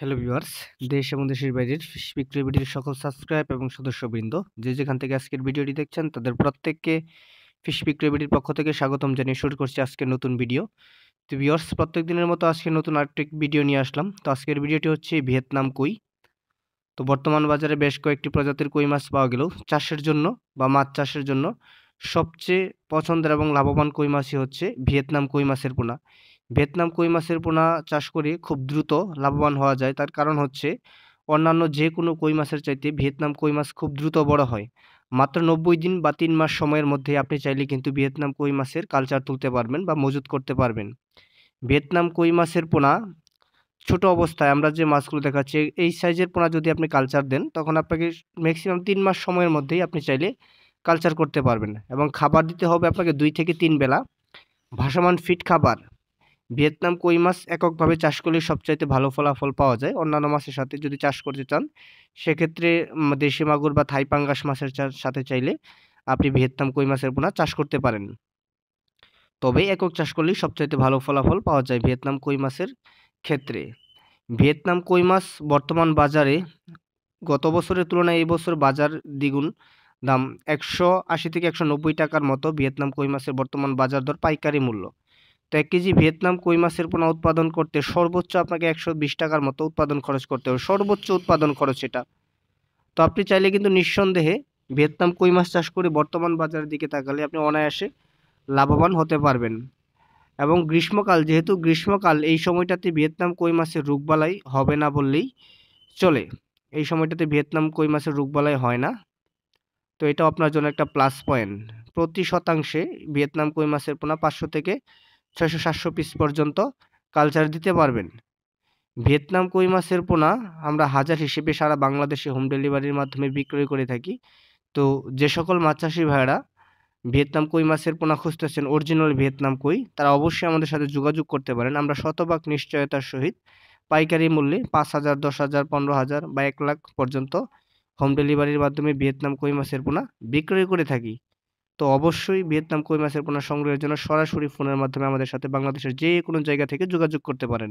Hello viewers, দেশ এবং দেশের বাইরের ফিশ বিক্রয় ভিডিওর সকল সাবস্ক্রাইব এবং সদস্যবৃন্দ যে যেখান থেকে আজকের ভিডিওটি দেখছেন তাদের প্রত্যেককে ফিশ বিক্রয় ভিডিওর পক্ষ থেকে স্বাগতম জানিয়ে শুরু করছি আজকের নতুন ভিডিও। তো ভিউয়ার্স, প্রত্যেক দিনের মতো আজকে নতুন আরেকটি ভিডিও নিয়ে আসলাম। তো আজকের ভিডিওটি হচ্ছে ভিয়েতনাম কই। তো বর্তমান বাজারে বেশ কয়েকটি প্রজাতির কই মাছ পাওয়া গেলেও চাষের জন্য বা মাছ চাষের জন্য সবচেয়ে পছন্দের এবং লাভবান কই মাছই হচ্ছে ভিয়েতনাম কই মাছের পোনা। ভিয়েতনাম কই মাছের পোনা চাষ করে খুব দ্রুত লাভবান হওয়া যায়। তার কারণ হচ্ছে অন্যান্য যে কোনো কই মাছের চাইতে ভিয়েতনাম কই মাছ খুব দ্রুত বড় হয়। মাত্র ৯০ দিন বা ৩ মাস সময়ের মধ্যে আপনি চাইলে কিন্তু ভিয়েতনাম কই মাছের কালচার তুলতে পারবেন বা মজুত করতে পারবেন। ভিয়েতনাম কই মাছের পোনা ছোট অবস্থায় আমরা যে মাছগুলো দেখাচ্ছি এই সাইজের পোনা যদি আপনি কালচার দেন তখন আপনাকে ম্যাক্সিমাম ৩ মাস সময়ের মধ্যেই আপনি চাইলে কালচার করতে পারবেন এবং খাবার দিতে হবে আপনাকে ২ থেকে ৩ বেলা ভাসমান ফিড খাবার। ভিয়েতনাম কই মাছ এককভাবে চাষ করলে সবচাইতে ভালো ফলাফল পাওয়া যায়। অন্যান্য মাছের সাথে যদি চাষ করতে চান সেক্ষেত্রে দেশি মাগুর বা থাই পাঙ্গাস মাছের সাথে চাইলে আপনি ভিয়েতনাম কই মাছের পোনা চাষ করতে পারেন। তবে একক চাষ করলেই সবচাইতে ভালো ফলাফল পাওয়া যায় ভিয়েতনাম কই মাছের ক্ষেত্রে। ভিয়েতনাম কই মাছ বর্তমান বাজারে গত বছরের তুলনায় এই বছর বাজার দ্বিগুণ দাম। ১৮০ থেকে ১৯০ টাকার মতো ভিয়েতনাম কই মাছের বর্তমান বাজার দর পাইকারি মূল্য। তো ১ কেজি ভিয়েতনাম কই মাছের পোনা উৎপাদন করতে সর্বোচ্চ আপনাকে ১২০ টাকার মতো উৎপাদন খরচ করতে হবে। সর্বোচ্চ উৎপাদন খরচ এটা। তো আপনি চাইলে কিন্তু নিঃসন্দেহে ভিয়েতনাম কই মাছ চাষ করে বর্তমান বাজারের দিকে তাকালে আপনি অনায়াসে লাভবান হতে পারবেন। এবং গ্রীষ্মকাল, যেহেতু গ্রীষ্মকাল, এই সময়টাতে ভিয়েতনাম কই মাছের রোগবালাই হবে না বললেই চলে। এই সময়টাতে ভিয়েতনাম কই মাছের রোগবালাই হয় না। তো এটাও আপনার জন্য একটা প্লাস পয়েন্ট। প্রতি শতাংশে ভিয়েতনাম কই মাছের পোনা ৫০০ থেকে ৬০০-৭০০ পিস পর্যন্ত কালচার দিতে পারবেন। ভিয়েতনাম কই মাছের পোনা আমরা হাজার হিসেবে সারা বাংলাদেশে হোম ডেলিভারির মাধ্যমে বিক্রয় করে থাকি। তো যে সকল মাছ চাষি ভাইয়েরা ভিয়েতনাম কই মাছের পোনা খুঁজতেছেন অরিজিনাল ভিয়েতনাম কই, তারা অবশ্যই আমাদের সাথে যোগাযোগ করতে পারেন। আমরা শতভাগ নিশ্চয়তার সহিত পাইকারি মূল্যে ৫,০০০, ১০,০০০, ১৫,০০০ বা ১,০০,০০০ পর্যন্ত হোম ডেলিভারির মাধ্যমে ভিয়েতনাম কই মাছের পোনা বিক্রয় করে থাকি। তো অবশ্যই ভিয়েতনাম কই মাছের পোনা সংগ্রহের জন্য সরাসরি ফোনের মাধ্যমে আমাদের সাথে বাংলাদেশের যে কোনো জায়গা থেকে যোগাযোগ করতে পারেন।